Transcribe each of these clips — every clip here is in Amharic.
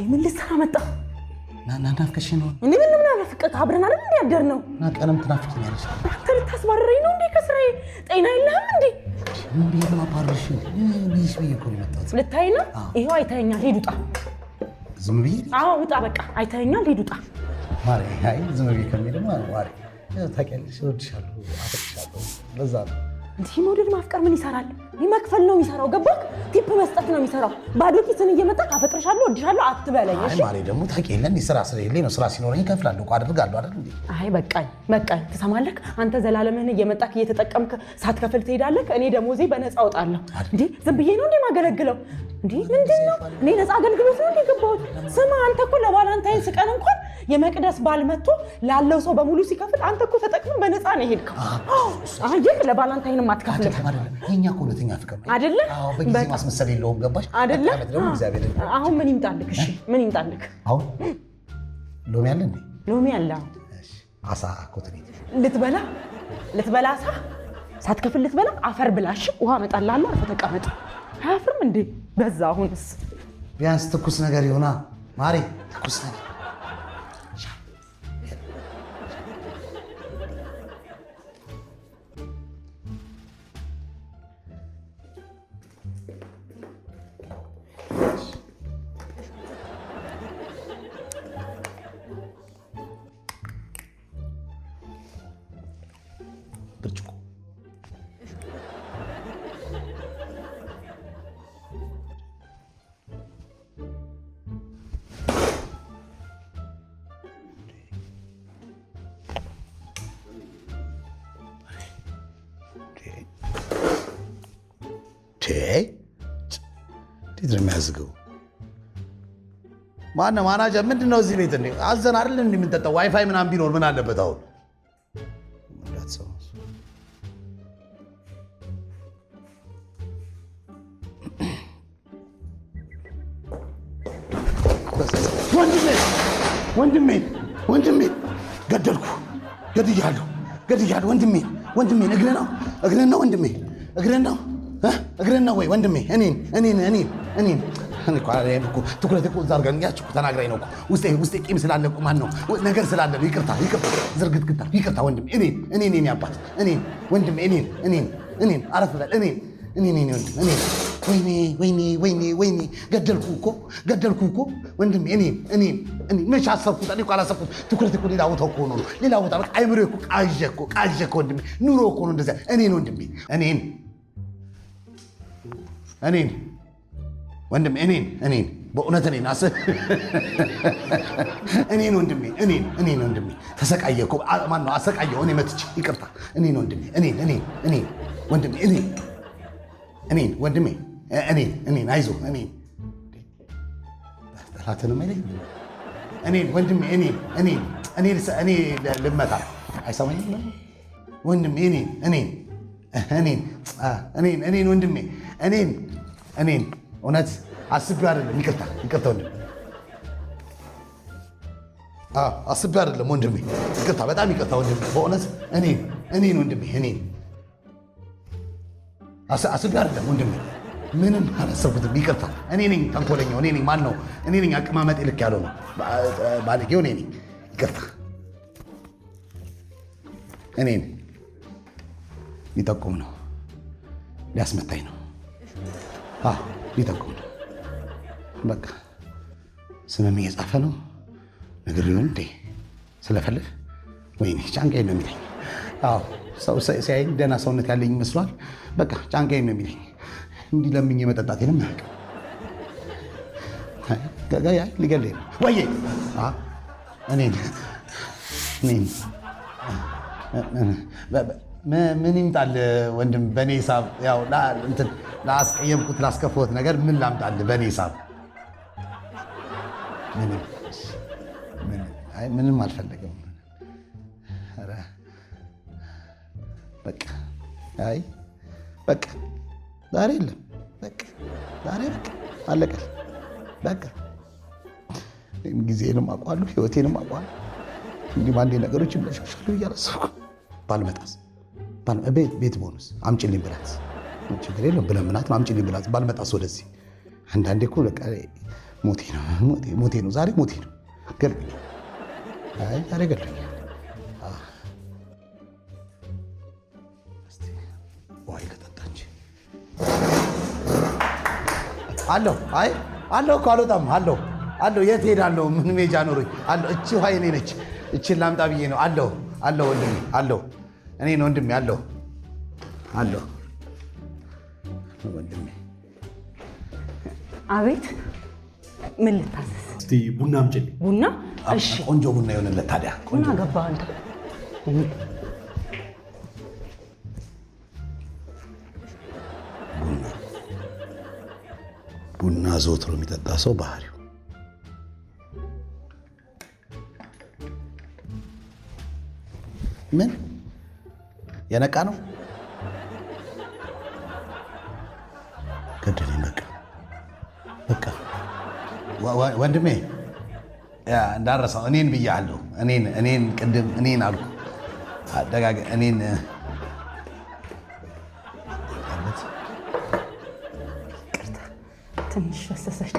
ምን ልትሰራ መጣ? ናፍቀሽ ነው እንዴ? ምን ናፍቀህ? አብረን አይደል እንዴ ያደርነው? ቀለም ትናፍቂኛለሽ። አንተ ልታስባርረኝ ነው እንዴ? ከስራዬ ጤና የለህም እንዴ? ምን ብዬሽ ለማባረርሽ? ብዬሽ እኮ ነው የመጣሁት። ልታይ ነው? ይኸው አይተኸኛል፣ ሂድ ውጣ። ዝም ብዬ? አዎ ውጣ፣ በቃ አይተኸኛል፣ ሂድ ውጣ። ማሬ፣ አይ ዝም ብዬ ከሚል ማሬ፣ ታውቂያለሽ፣ እወድሻለሁ፣ አፈቅርሻለሁ። ለዛ ነው እንዲህ መውደድ ማፍቀር ምን ይሰራል? መክፈል ነው የሚሰራው። ገባህ? ቲፕ መስጠት ነው የሚሰራው። ባዶ ኪስን እየመጣህ አፈቅርሻለሁ እወድሻለሁ አትበለኝ። እሺ ማሬ፣ ደግሞ ታውቂያለሽ ስራ ስለሌለኝ ነው። ስራ ሲኖረኝ እከፍላለሁ እኮ አደርጋለሁ አይደል እንዴ? አይ በቃኝ። ትሰማለህ? አንተ ዘላለምህን እየመጣህ እየተጠቀምክ ሳትከፍል ትሄዳለህ። እኔ ደሞዜ በነፃ አውጣለሁ። እንዴ ዝም ብዬ ነው እንዴ ማገለግለው? እንዴ ምንድን ነው? እኔ ነፃ አገልግሎት ነው እንዴ ገባሁት? ስማ አንተ እኮ ለቫላንታይን ስቀን እንኳን የመቅደስ ባል መጥቶ ላለው ሰው በሙሉ ሲከፍል አንተ እኮ ተጠቅመህ በነፃ ነው የሄድከው። አየህ ለቫላንታይን ማትከፍል የእኛ እኮ እውነተኛ ፍቅር ነው አይደለ? አዎ በጊዜ ማስመሰል የለውም። ገባሽ አይደለ? ደግሞ እግዚአብሔር አሁን ምን ይምጣልክ? እሺ ምን ይምጣልክ? አሁን ሎሚ አለ እንዴ? ሎሚ አለ። እሺ አሳ ኮትኔት ልትበላ አሳ ሳትከፍል ልትበላ አፈር ብላሽ። ውሃ እመጣልሃለሁ፣ አርፈህ ተቀመጥ። አያፍርም እንዴ? በዛ አሁንስ ቢያንስ ትኩስ ነገር ይሆና ማሬ፣ ትኩስ ነገር ብርጭቆ እንዴት ነው የሚያዝገው? ማነው ማናጀር? ምንድን ነው እዚህ ቤት እንዴ? አዘን አይደል እንዴ የምንጠጣው? ዋይፋይ ምናምን ቢኖር ምን አለበት አሁን? ወንድሜ ገድያለሁ። ወንድሜ እግርህን ነው ወንድሜ፣ እግርህን ነው ወይ ወንድሜ? እኔን ትኩረት እኮ እዛ አድርገን ያች እኮ ተናግራኝ ነው እኮ ውስጤ ቂም ስላለ እኮ ማን ነው ነገር ስላለ ነው። ይቅርታ ዝርግትግታ ይቅርታ ወንድሜ፣ እኔን ያባት ወንድሜ እኔን አረፍ በል እኔን ወንድሜ ወይኔ ገደልኩ እኮ ወንድሜ እኔን መቼ አሰብኩት? እኔ እኮ አላሰብኩት። ትኩረት እኮ ሌላ ቦታ እኮ ነው ሌላ ቦታ በቃ አይምሮ እኮ ቃዠ እኮ ወንድሜ፣ ኑሮ እኮ ነው እንደዚያ። እኔን ወንድሜ ወንድሜ በእውነት እኔን ወንድሜ ተሰቃየ እኮ ማነው አሰቃየው? እኔ መትቼ ይቅርታ እኔን ወንድሜ ወንድሜ አይዞህ ጠላትንም አይለኝ ወንድሜ እኔ ልመታ አይሰማኝም ወንድሜ ወንድሜ እውነት አስቤው አይደለም። ይቅርታ ወንድሜ አስቤው አይደለም ወንድሜ፣ ይቅርታ በጣም ይቅርታ ወንድሜ፣ በእውነት ወንድሜ አስቤው አይደለም ወንድሜ፣ ምንም አላሰብኩትም። ይቅርታ እኔ ነኝ ተንኮለኛው፣ ማነው እኔ ነኝ አቀማመጤ ልክ ያለው ነው ባለጌው እኔ ነኝ። ይቅርታ ሊጠቁም ነው፣ ሊያስመታኝ ነው፣ ሊጠቁም ነው። በቃ ስምም እየጻፈ ነው ነገር ይሁን እንዴ ስለፈልግ ወይኔ ጫንቃዬን ነው የሚለኝ። ሰው ሲያየኝ ደህና ሰውነት ያለኝ ይመስሏል። በቃ ጫንቃዬን ነው የሚለኝ። እንዲህ ለምኜ መጠጣቴንም አያውቅም። ሊገለኝ ነው ወይዬ ምን ይምጣል ወንድም? በእኔ ሂሳብ ያው ላስቀየምኩት ላስከፈሁት ነገር ምን ላምጣል? በእኔ ሂሳብ ምንም አልፈለገም። በቃ ዛሬ የለም። ዛሬ አለቀ። በቃ ጊዜንም አውቀዋለሁ፣ ህይወቴንም አውቀዋለሁ። እንዲህ ባንዴ ነገሮች ይመሻሻሉ እያላሰብኩ ባልመጣስ ቤት ቦኑስ አምጪልኝ ብላት ችግር የለም ብለምናት አምጪልኝ ብላት ባልመጣስ ወደዚህ አንዳንዴ እኮ ሞቴ ነው ዛሬ ሞቴ ነው። ገለኝ አይ ዛሬ ገለኝ። እስቲ ዋይ ከጠጣች አለው። አይ አለው እኮ አልወጣም አለው። የት ሄዳለሁ? ምን ሜጃ ኖሮኝ አለው። እቺ ውሃ የኔ ነች። እቺን ላምጣ ብዬ ነው አለው ወንድሜ አለው። እኔ ነው ወንድሜ አለው ወንድሜ። አቤት ምን ልታዘዝ? እስቲ ቡና አምጪልኝ። ቡና? እሺ ቆንጆ ቡና ይሆንለት ታዲያ። ቡና ገባህ አንተ? ቡና ዘወትሮ የሚጠጣ ሰው ባህሪው ምን የነቃ ነው? ገደለኝ። በቃ ወንድሜ እንዳረሳው እኔን ብያለሁ። እኔን ቅድም እኔን አልኩ አደጋገ እኔን ትንሽ ፈሰሰች።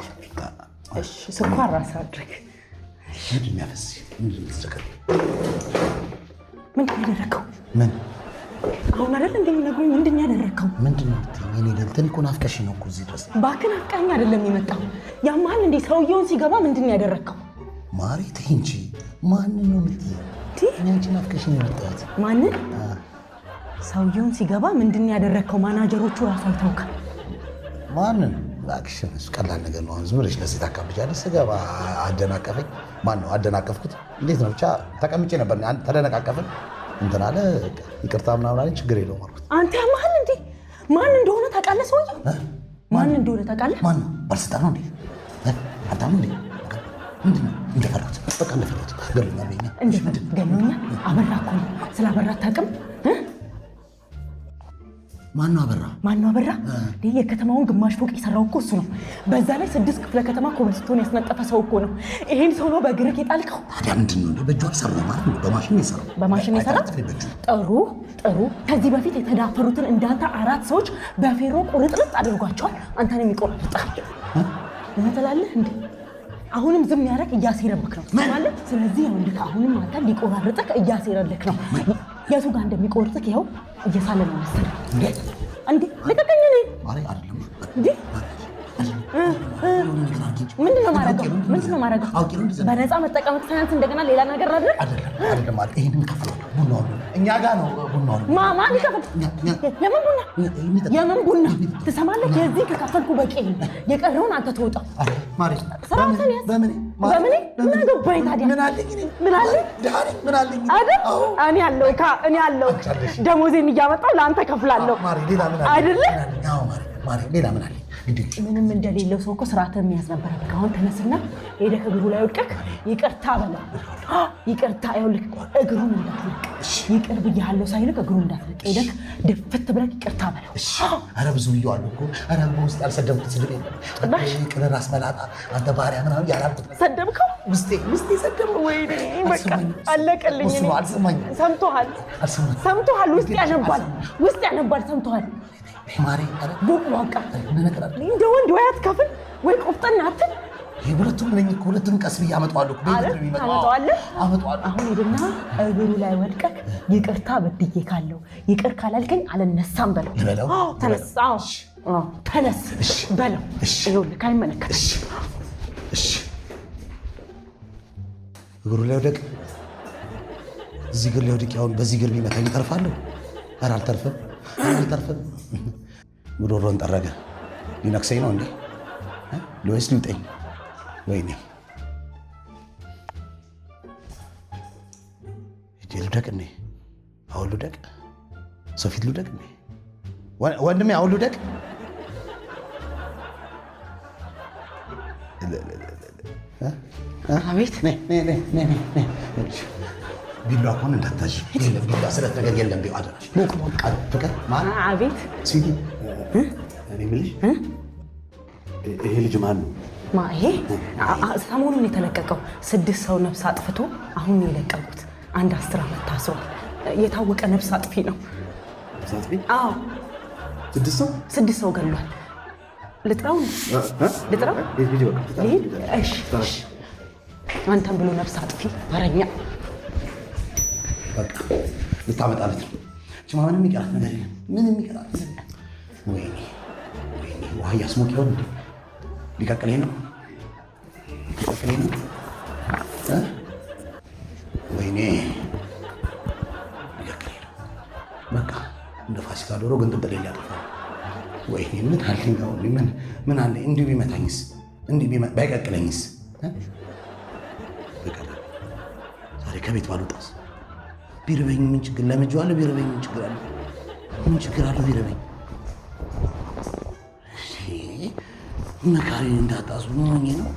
እሺ ስኳር ራስ አድርግ። ምንድን ነው ያፈስ? ምንድን ነው ተሰከረ? ምንድን ነው ያደረከው? ምን አሁን አይደል እንደሚነግሩኝ ምንድን ነው ያደረከው? ምንድን ነው እኔ ደልተን እኮ ናፍቀሽ ነው እኮ እዚህ ድረስ። እባክህ ናፍቀኝ አይደለም የመጣው። ያማል እንዴ ሰውየውን ሲገባ ምንድን ነው ያደረከው? ማሪ ተይ እንጂ ማንን ነው የምትይው? እኔ አንቺ ናፍቀሽ ነው የመጣሁት። ማንን? ሰውየውን ሲገባ ምንድን ነው ያደረከው? ማናጀሮቹ ራሱ አይተውካል። ማንን? እባክሽን እሱ ቀላል ነገር ነው። ዝም ብለሽ ለሴት አካብጃለሽ። ስገባ አደናቀፈኝ። ማን ነው አደናቀፍኩት? እንዴት ነው ብቻ ተቀምጬ ነበር ተደነቃቀፍን እንትን አለ። ይቅርታ ምናምን አለኝ። ችግር የለውም አልኩት። አንተ ያማል እንዴ? ማን እንደሆነ ታውቃለህ? ሰውየው ማን እንደሆነ ታውቃለህ? ማን ነው? ባለስልጣን ነው እንዴ? አታም እንዴ? ምንድን ነው እንደፈራሁት? በቃ እንደፈራሁት ገሎኛል። ገሎኛል? አበራ እኮ ነው። ስለ አበራ አታውቅም? ማነው አበራ? አበራ? የከተማውን ግማሽ ፎቅ የሰራው እኮ እሱ ነው። በዛ ላይ 6 ክፍለ ከተማ ኮብልስቶን ያስነጠፈ ሰው እኮ ነው። ይሄን ሰው ነው በእግርህ የጣልከው? ታዲያ ምንድን ነው? በእጁ አልሰራው ማለት ነው። በማሽን የሰራው። በማሽን የሰራው? ጥሩ። ከዚህ በፊት የተዳፈሩትን እንዳንተ 4 ሰዎች በፌሮ ቁርጥርጥ አድርጓቸዋል። አንተን የሚቆርጣል ትላለህ እንዴ? አሁንም ዝም ያደረግ እያሴረብክ ነው ማለት። ስለዚህ ወንድ አሁንም አንተን ሊቆራርጥክ እያሴረልክ ነው። የቱ ጋር እንደሚቆርጥክ ይኸው እየሳለ ነው መሰለኝ። እንዴ ልቀቀኝ! ነኝ ማሪ አይደለም እንዴ? ምንድን ነው ማረገው? በነፃ መጠቀም ሳያንስ እንደገና ሌላ ነገር አድርግ። አይደለም ማለት ይሄንን ከፍሎ ቡናው እኛ ጋር ነው። ቡናው ማን ይከፍል? የምን ቡና ትሰማለህ? የዚህ ከከፈልኩ በቂ ነው። የቀረውን አንተ ትወጣ። ማሪ በምን ምን አገባኝ ታዲያ? ምን አለኝ አይደል? እኔ አለው ደሞዜን እያመጣሁ ለአንተ ከፍላለሁ አይደለ? ማሪ ሌላ ምን አለኝ? ምንም እንደሌለው ሰው እኮ ስርዓትን የሚያዝ ነበረብህ። አሁን ተነስና ሄደህ እግሩ ላይ ወድቀህ ይቅርታ በለው። ይቅርታ ይኸውልህ፣ እግሩን እንዳትለቅ። ይቅር ብያለሁ ሳይልክ እግሩን እንዳትለቅ። ሄደህ ድፍት ብለህ ይቅርታ በለው። ኧረ ብዙ ብዬዋለሁ እኮ። ኧረ በውስጥ ያልሰደብኩት ስድብ የለም። ይቅር ራስ መላጣ አንተ ባህሪያ ምናምን ያላልኩት ሰደብከው። ውስጤ ሰደበው። ወይኔ በቃ አለቀልኝ። አልሰማኝም። ሰምቶሃል። ውስጥ ያነባል። ሰምቶሃል። ማሪ ቡቅ ዋቃ እንደ ወንድ ወይ አትከፍል ወይ ቆፍጠን አትል። ሁለቱንም ቀስ ብዬ አመጣዋለሁ። አሁን ሄድና እግሩ ላይ ወድቀህ ይቅርታ በድዬ ካለው ይቅር ካላልከኝ አልነሳም በለው። ተነስ በለው። ይኸውልህ አይመለከትም። እግሩ ላይ ወደቅ። እዚህ እግር ላይ ወድቄ አሁን በዚህ እግር ቢመታኝ እተርፋለሁ? ኧረ አልተርፍም። ጉሮሮን ጠረገ። ሊነክሰኝ ነው እንዴ? ወይስ ሊውጠኝ? ወይኔ ሂጅ ልውደቅ እንዴ? አሁን ልውደቅ? ሰው ፊት ልውደቅ እንዴ? ወንድሜ አሁን ልውደቅ? አቤት ቢላ አሁን እንዳታዥ። የለም ቢላ ስለት ነገር የለም። ቢው አደረሽ ፍቅር ማን? አቤት ሲዲ እኔ የምልሽ ይሄ ልጅ ማን ነው? ይሄ ሰሞኑን የተለቀቀው 6 ሰው ነፍስ አጥፍቶ አሁን ነው የለቀቁት። 10 ዓመት ታስሯል። የታወቀ ነፍስ አጥፊ ነው። ነፍስ አጥፊ? አዎ 6 ሰው ገሏል። ልጥራው ልሂድ? እሺ አንተን ብሎ ነፍስ አጥፊ ተረኛ በቃ ልታመጣለት ነው። ችማ ምንም የሚቀራት ነገር የለም። ምንም የሚቀራት ወይኔ ውሃ እያስሞቅ ይሆን እንዴ? ሊቀቅለኝ ነው ወይኔ ሊቀቅለኝ ነው። በቃ እንደ ፋሲካ ዶሮ ግን ጥንጥሌ ሊያጠፋ ወይኔ ምን አለኝ አሁን? ምን አለ? እንዲሁ ቢመታኝስ? ባይቀቅለኝስ? ዛሬ ከቤት ባልወጣስ? ቢርበኝ ምን ችግር? ለምጄዋለሁ። ቢርበኝ ምን ችግር አለ? ምን ችግር አለው ቢርበኝ? መካሪ እንዳጣሱ ምን ሆኜ ነው?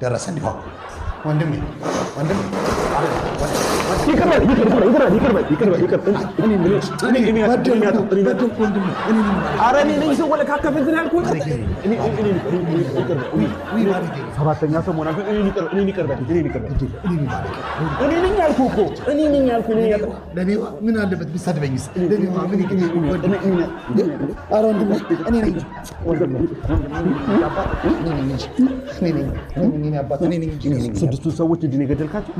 ደረሰ እንዲሁ ወንድሜ ሰባተኛ ሰው ሆና እኔን ያልኩህ እኮ ምን አለበት ቢሰድበኝስ? ስድስቱን ሰዎች እጅን የገደልካቸው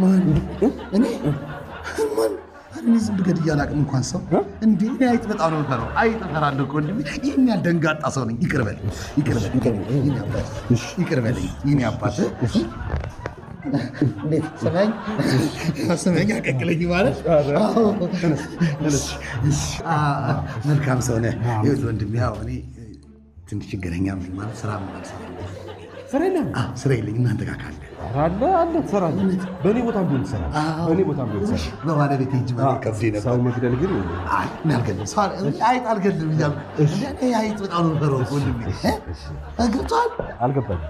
እኔ ዝም ብገድ እያላቅም እንኳን ሰው እንዴ እኔ አይጥ በጣም ነው የምፈራው። አይጥ እፈራለሁ እኮ ወንድሜ። ይህን ያህል ደንጋጣ ሰው ነኝ። ይቅር በለኝ የእኔ አባት። እንዴት ስመኝ አቀቅለኝ ማለት መልካም ሰው ነህ። ይኸውልህ ወንድሜ፣ ያው እኔ ትንሽ ችግረኛ ነኝ ማለት ስራ የለኝም። እናንተ ጋር ካለ አለ ትሰራለህ። በእኔ ቦታ ቢሆን ትሰራለህ። በባለቤቴ እጅ ከብዴ ነበር። ሰው መግደል ግን አይጥ አልገልም እያልኩ አይጥ በጣም ነው የምፈራው ወንድሜ። ገብቶሃል? አልገባኝም።